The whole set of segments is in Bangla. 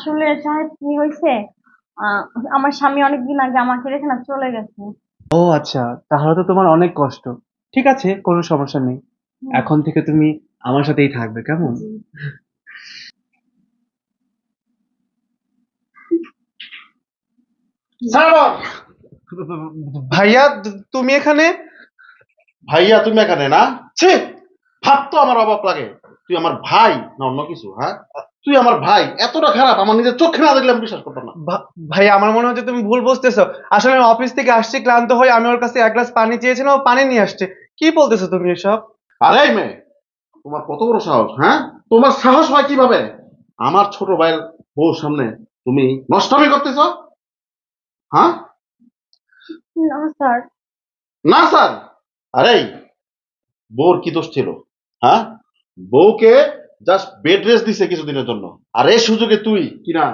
আসলে সাহেব কি হয়েছে, আহ, আমার স্বামী অনেকদিন আগে আমাকে রেখে না চলে গেছে। ও আচ্ছা, তাহলে তো তোমার অনেক কষ্ট। ঠিক আছে, কোনো সমস্যা নেই। হুম, এখন থেকে তুমি আমার সাথেই থাকবে, কেমন? জি। সারাবর ভাইয়া, তুমি এখানে? ভাইয়া তুমি এখানে না? ছি, ভাব তো আমার অবাক লাগে। তুই আমার ভাই না অন্য কিছু? হ্যাঁ, তুই আমার ভাই এতটা খারাপ আমার নিজের চোখে না দেখলে আমি বিশ্বাস করতাম না। ভাই, আমার মনে হচ্ছে তুমি ভুল বুঝতেছো। আসলে আমি অফিস থেকে আসছি, ক্লান্ত হয়ে আমি ওর কাছে এক গ্লাস পানি চেয়েছিলাম, ও পানি নিয়ে আসছে। কি বলতেছো তুমি এসব? আরে এই মেয়ে, তোমার কত বড় সাহস? হ্যাঁ, তোমার সাহস হয় কিভাবে আমার ছোট ভাইয়ের বউর সামনে তুমি নষ্টামি করতেছ? হ্যাঁ, না স্যার। না স্যার। আরে বউর কি দোষ ছিল? হ্যাঁ, বউকে জাস্ট বেড রেস্ট দিছে কিছুদিনের জন্য, আর এই সুযোগে তুই কিনা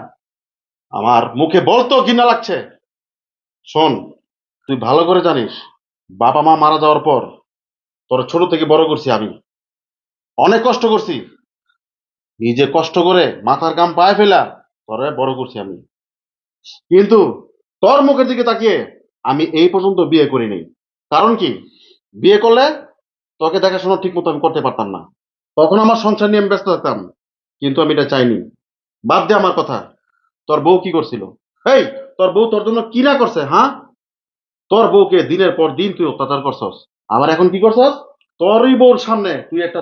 আমার মুখে বলতো ঘৃণা লাগছে। শোন, তুই ভালো করে জানিস বাবা মা মারা যাওয়ার পর তোর ছোট থেকে বড় করছি আমি, অনেক কষ্ট করছি, নিজে কষ্ট করে মাথার ঘাম পায়ে ফেলা তোরে বড় করছি আমি। কিন্তু তোর মুখের দিকে তাকিয়ে আমি এই পর্যন্ত বিয়ে করিনি। কারণ কি, বিয়ে করলে তোকে দেখাশোনা ঠিক মতো আমি করতে পারতাম না, তখন আমার সংসার নিয়ে আমি ব্যস্ত থাকতাম। কিন্তু আমি এটা চাইনি। বাদ দে আমার কথা, তোর বউ কি করছিল? এই, তোর বউ তোর জন্য কি না করছে? হ্যাঁ, তোর বউকে দিনের পর দিন তুই অত্যাচার করছস, আবার এখন কি করছস? তোরই বউর সামনে তুই একটা